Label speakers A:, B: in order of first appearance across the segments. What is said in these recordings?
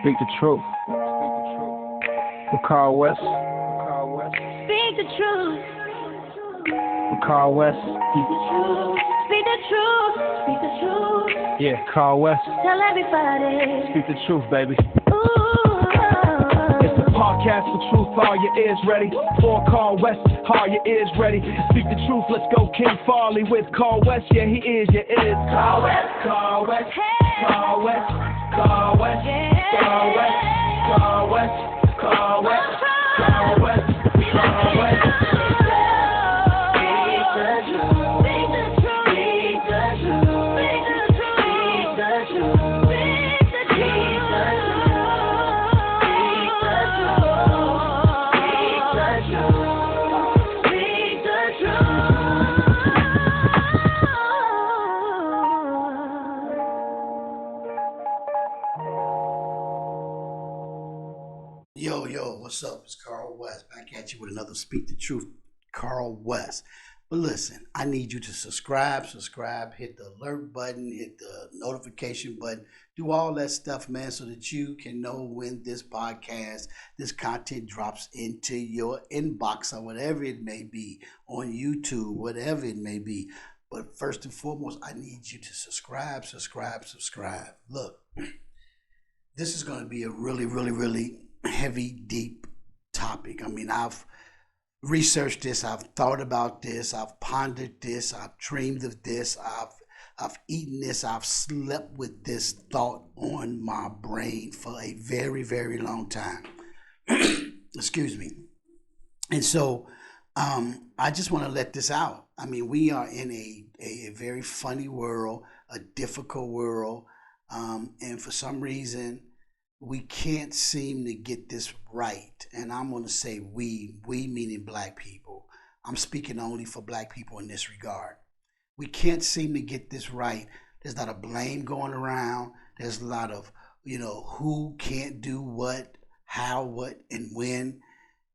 A: Speak the truth. With Carl West.
B: Speak the truth.
A: With Carl West.
B: Speak the truth. Speak the truth. Speak the truth.
A: Yeah, Carl West.
B: Tell everybody.
A: Speak the truth, baby.
B: Ooh.
A: It's a podcast for truth. Are your ears ready? For Carl West. Are your ears ready? Speak the truth. Let's go King Farley with Carl West. Yeah, he is. Your ears. Carl West. Carl West.
B: Hey.
A: Carl West. Carl West.
B: Yeah.
A: Carl West. Carl West. Carl West. Carl West. Carl West.
C: Yo, what's up? It's Carl West back at you with another Speak the Truth, Carl West. But listen, I need you to subscribe, hit the alert button, hit the notification button, do all that stuff, man, so that you can know when this podcast, this content drops into your inbox or whatever it may be, on YouTube, whatever it may be. But first and foremost, I need you to subscribe. Look, this is going to be a really heavy, deep topic. I mean, I've researched this, I've thought about this, I've pondered this, I've dreamed of this, I've eaten this, I've slept with this thought on my brain for a very long time. Excuse me. And so I just want to let this out. I mean, we are in a very funny world, a difficult world, and for some reason we can't seem to get this right. And I'm going to say we meaning black people. I'm speaking only for black people in this regard. We can't seem to get this right. There's a lot of blame going around. There's a lot of, who can't do what, how, what, and when.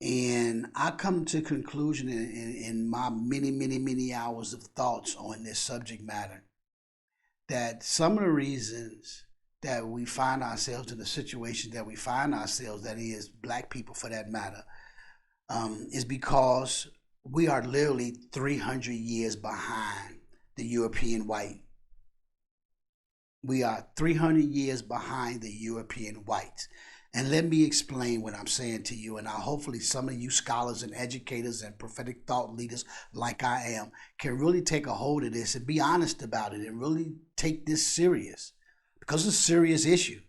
C: And I come to a conclusion in my many hours of thoughts on this subject matter that some of the reasons that we find ourselves in the situation that we find ourselves, that is, black people for that matter, is because we are literally 300 years behind the European white. We are 300 years behind the European whites. And let me explain what I'm saying to you, and hopefully some of you scholars and educators and prophetic thought leaders like I am can really take a hold of this and be honest about it and really take this serious. Because it's a serious issue.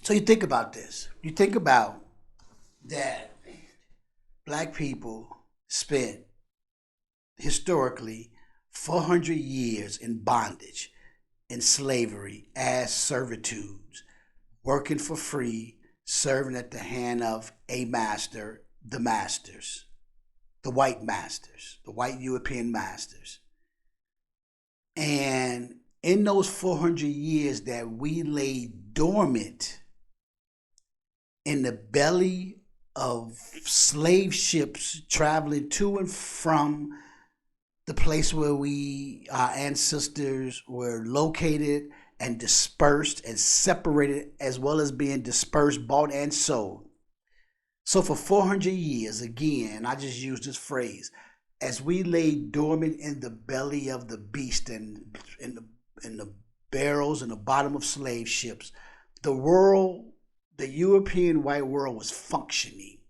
C: So you think about this. You think about that black people spent historically 400 years in bondage, in slavery, as servitudes, working for free, serving at the hand of a master, the masters, the white masters, the white European masters. And in those 400 years that we lay dormant in the belly of slave ships traveling to and from the place where our ancestors were located and dispersed and separated, as well as being dispersed, bought and sold. So for 400 years, again, I just use this phrase, as we lay dormant in the belly of the beast and in the barrels and the bottom of slave ships, the European white world was functioning.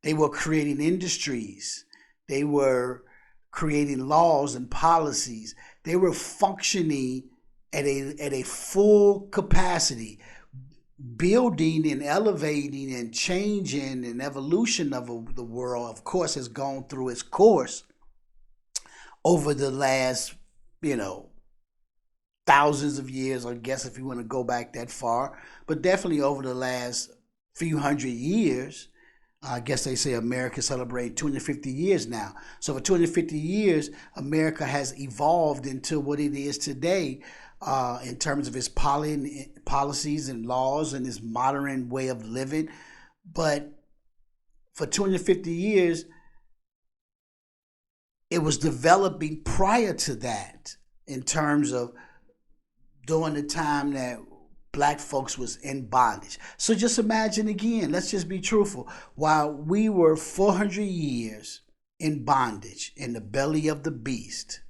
C: They were creating industries. They were creating laws and policies. They were functioning at a full capacity, building and elevating and changing, and evolution of the world, of course, has gone through its course over the last, thousands of years, I guess, if you want to go back that far, but definitely over the last few hundred years. I guess they say America celebrating 250 years now. So for 250 years, America has evolved into what it is today in terms of its policies and laws and its modern way of living. But for 250 years, it was developing prior to that in terms of during the time that black folks was in bondage. So just imagine again, let's just be truthful. While we were 400 years in bondage in the belly of the beast,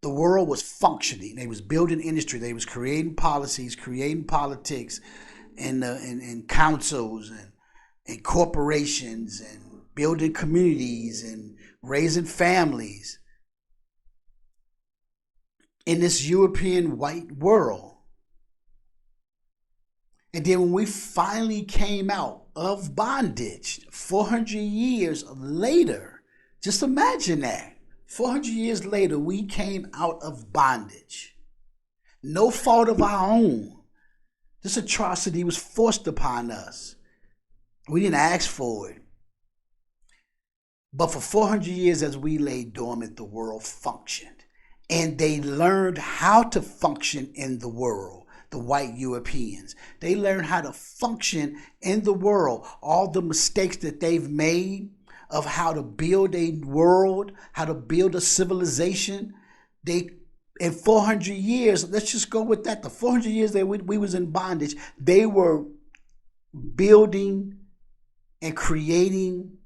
C: the world was functioning. They was building industry. They was creating policies, creating politics, and councils and corporations, and building communities and raising families in this European white world. And then when we finally came out of bondage 400 years later, just imagine that. 400 years later, we came out of bondage. No fault of our own. This atrocity was forced upon us. We didn't ask for it. But for 400 years, as we lay dormant, the world functioned. And they learned how to function in the world, the white Europeans. They learned how to function in the world. All the mistakes that they've made of how to build a world, how to build a civilization, in 400 years, let's just go with that. The 400 years that we was in bondage, they were building and creating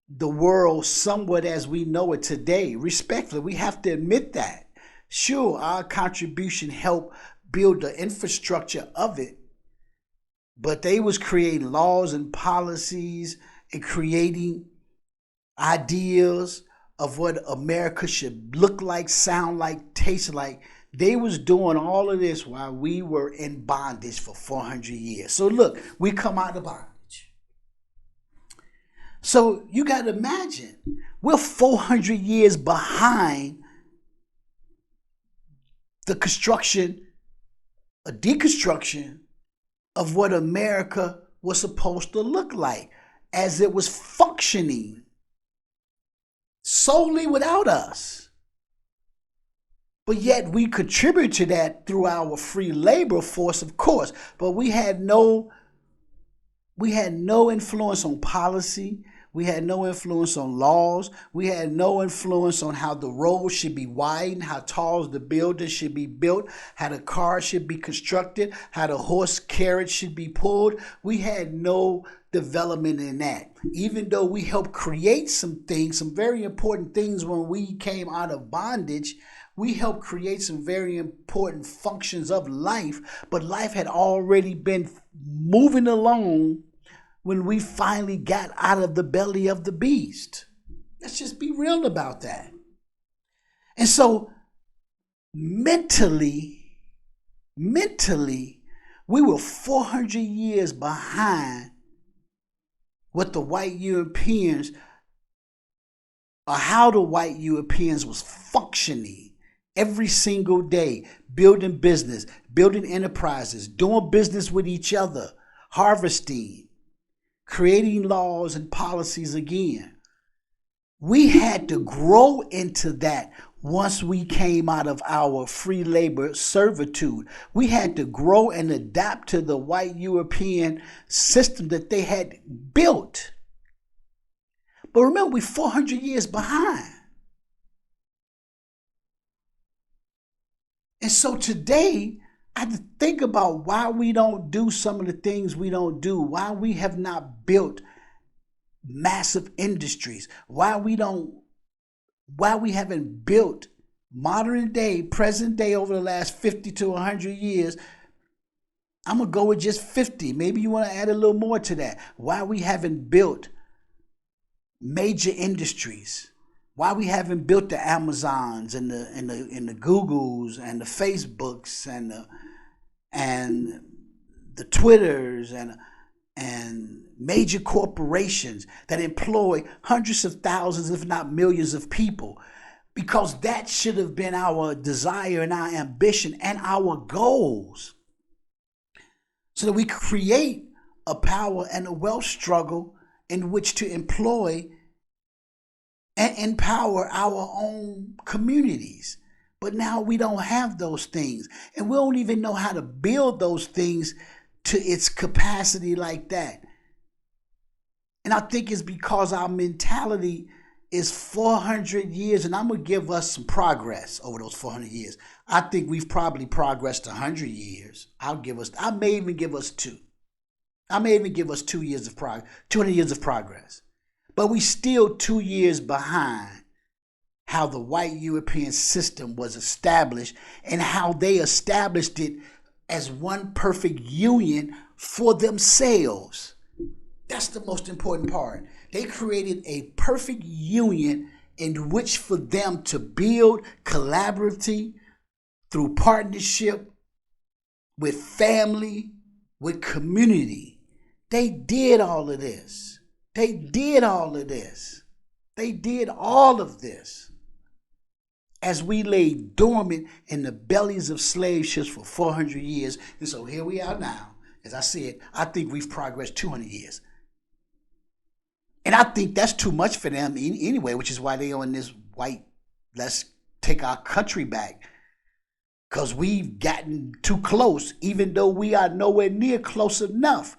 C: the world somewhat as we know it today. Respectfully, we have to admit that. Sure, our contribution helped build the infrastructure of it, but they was creating laws and policies and creating ideas of what America should look like, sound like, taste like. They was doing all of this while we were in bondage for 400 years. So look, we come out of bondage. So you got to imagine, we're 400 years behind the deconstruction of what America was supposed to look like as it was functioning solely without us. But yet we contribute to that through our free labor force, of course, but we had no influence on policy. We had no influence on laws. We had no influence on how the road should be widened, how tall the building should be built, how the car should be constructed, how the horse carriage should be pulled. We had no development in that. Even though we helped create some things, some very important things when we came out of bondage, we helped create some very important functions of life, but life had already been moving along when we finally got out of the belly of the beast. Let's just be real about that. And so mentally, we were 400 years behind what the white Europeans, or how the white Europeans was functioning every single day, building business, building enterprises, doing business with each other, harvesting, creating laws and policies again. We had to grow into that once we came out of our free labor servitude. We had to grow and adapt to the white European system that they had built. But remember, we're 400 years behind. And so today, I had to think about why we don't do some of the things we don't do, why we have not built massive industries, why we haven't built modern day, present day over the last 50 to 100 years. I'm going to go with just 50. Maybe you want to add a little more to that. Why we haven't built major industries. Why we haven't built the Amazons and the Googles and the Facebooks and the Twitters and major corporations that employ hundreds of thousands, if not millions of people, because that should have been our desire and our ambition and our goals, so that we create a power and a wealth struggle in which to employ and empower our own communities. But now we don't have those things, and we don't even know how to build those things to its capacity like that. And I think it's because our mentality is 400 years, and I'm going to give us some progress over those 400 years. I think we've probably progressed 100 years. I may even give us two. I may even give us 2 years of 200 years of progress. But we still 2 years behind how the white European system was established and how they established it as one perfect union for themselves. That's the most important part. They created a perfect union in which for them to build collaboratively through partnership with family, with community. They did all of this. They did all of this. They did all of this as we lay dormant in the bellies of slave ships for 400 years. And so here we are now. As I said, I think we've progressed 200 years. And I think that's too much for them anyway, which is why they on this white, let's take our country back. Because we've gotten too close, even though we are nowhere near close enough.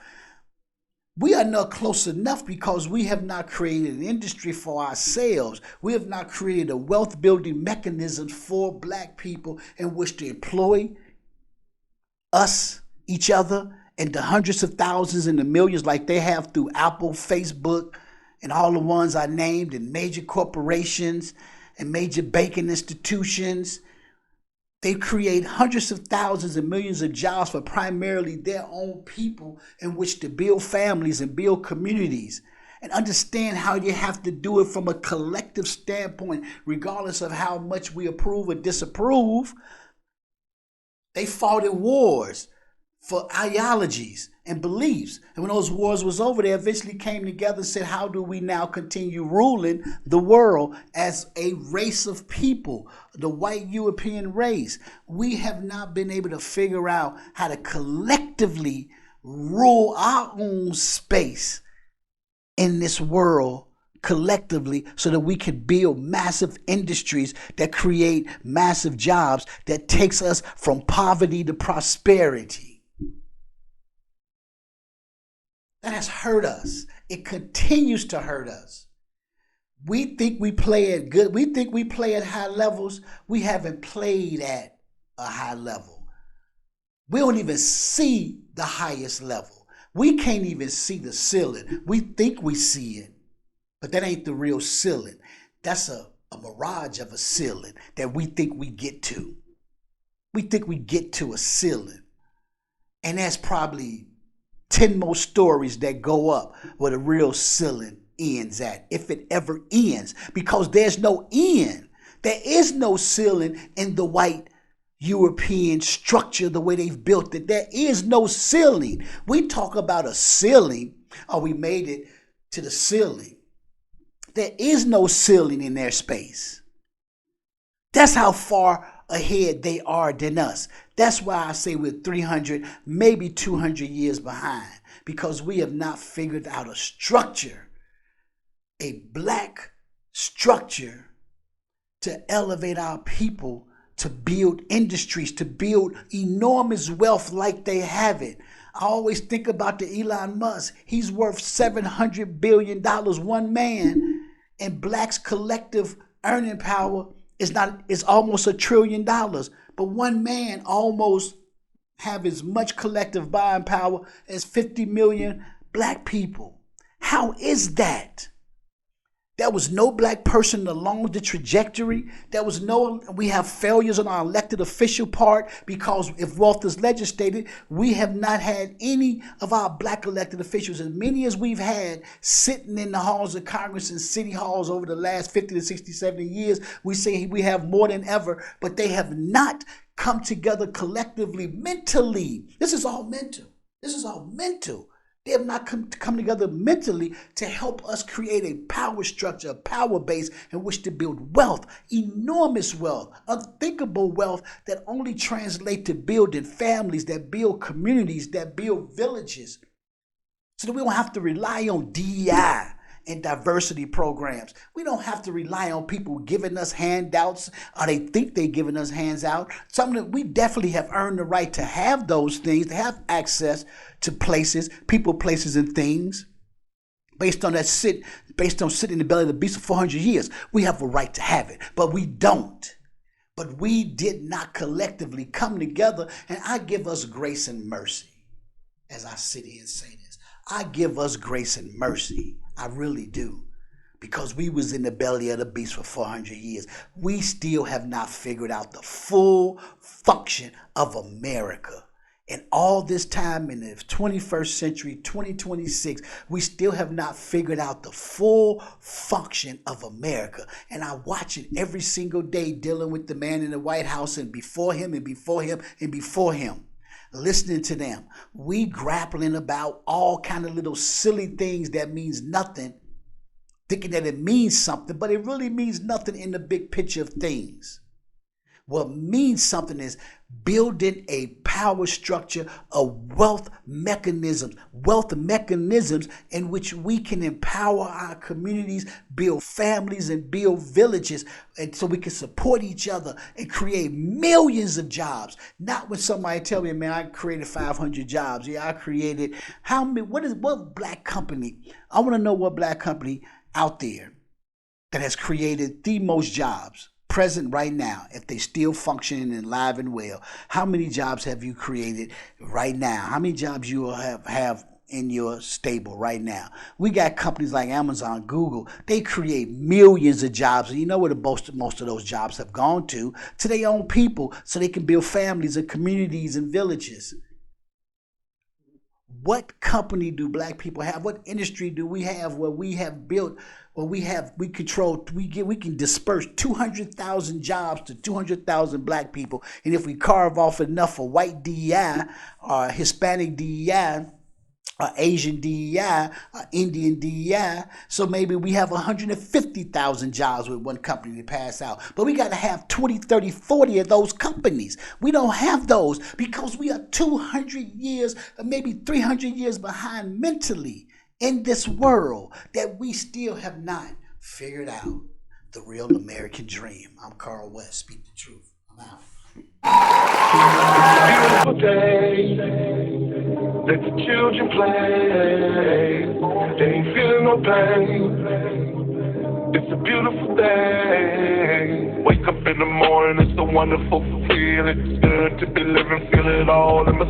C: We are not close enough because we have not created an industry for ourselves. We have not created a wealth building mechanism for black people in which to employ us, each other, and the hundreds of thousands and the millions like they have through Apple, Facebook, and all the ones I named, and major corporations and major banking institutions. They create hundreds of thousands and millions of jobs for primarily their own people in which to build families and build communities. And understand how you have to do it from a collective standpoint, regardless of how much we approve or disapprove. They fought in wars for ideologies and beliefs. And when those wars was over, they eventually came together and said, how do we now continue ruling the world as a race of people, the white European race? We have not been able to figure out how to collectively rule our own space in this world collectively so that we can build massive industries that create massive jobs that takes us from poverty to prosperity. That has hurt us. It continues to hurt us. We think we play at good. We think we play at high levels. We haven't played at a high level. We don't even see the highest level. We can't even see the ceiling. We think we see it, but that ain't the real ceiling. That's a mirage of a ceiling that we think we get to. We think we get to a ceiling. And that's probably 10 more stories that go up where the real ceiling ends at, if it ever ends, because there's no end. There is no ceiling in the white European structure, the way they've built it. There is no ceiling. We talk about a ceiling, or we made it to the ceiling. There is no ceiling in their space. That's how far ahead they are than us. That's why I say we're 300, maybe 200 years behind, because we have not figured out a structure, a black structure to elevate our people, to build industries, to build enormous wealth like they have it. I always think about the Elon Musk. He's worth $700 billion, one man, and blacks' collective earning power is almost $1 trillion. But one man almost have as much collective buying power as 50 million black people. How is that? There was no black person along the trajectory. We have failures on our elected official part, because if wealth is legislated, we have not had any of our black elected officials, as many as we've had sitting in the halls of Congress and city halls over the last 50 to 60, 70 years. We say we have more than ever, but they have not come together collectively, mentally. This is all mental. They have not come together mentally to help us create a power structure, a power base in which to build wealth, enormous wealth, unthinkable wealth that only translate to building families, that build communities, that build villages, so that we don't have to rely on DEI and diversity programs. We don't have to rely on people giving us handouts, or they think they're giving us hands out. Something that we definitely have earned the right to have those things, to have access to places, people, places, and things. based on sitting in the belly of the beast for 400 years. We have a right to have it, but we don't. But we did not collectively come together, and I give us grace and mercy. As I sit here and say this, I give us grace and mercy. I really do. Because we was in the belly of the beast for 400 years. We still have not figured out the full function of America. And all this time in the 21st century, 2026, we still have not figured out the full function of America. And I watch it every single day, dealing with the man in the White House and before him and before him and before him. Listening to them. We grappling about all kind of little silly things that means nothing, thinking that it means something, but it really means nothing in the big picture of things. What means something is building a power structure of wealth mechanisms in which we can empower our communities, build families and build villages, and so we can support each other and create millions of jobs. Not when somebody tell me, man, I created 500 jobs. Yeah, I created how many? What black company? I want to know what black company out there that has created the most jobs present right now, if they still functioning and live and well. How many jobs have you created right now? How many jobs you have in your stable right now? We got companies like Amazon, Google. They create millions of jobs, and you know where most of those jobs have gone to their own people, so they can build families and communities and villages. What company do black people have? What industry do we have where we have built, where we can disperse 200,000 jobs to 200,000 black people? And if we carve off enough for white DEI or Hispanic DEI, Asian DEI, Indian DEI, so maybe we have 150,000 jobs with one company to pass out. But we got to have 20, 30, 40 of those companies. We don't have those because we are 200 years, or maybe 300 years behind mentally in this world that we still have not figured out the real American dream. I'm Carl West. Speak the truth. I'm out.
A: Beautiful day, let the children play. They ain't feeling no pain. It's a beautiful day. Wake up in the morning, it's a wonderful feeling. It's good to be living, feel it all in my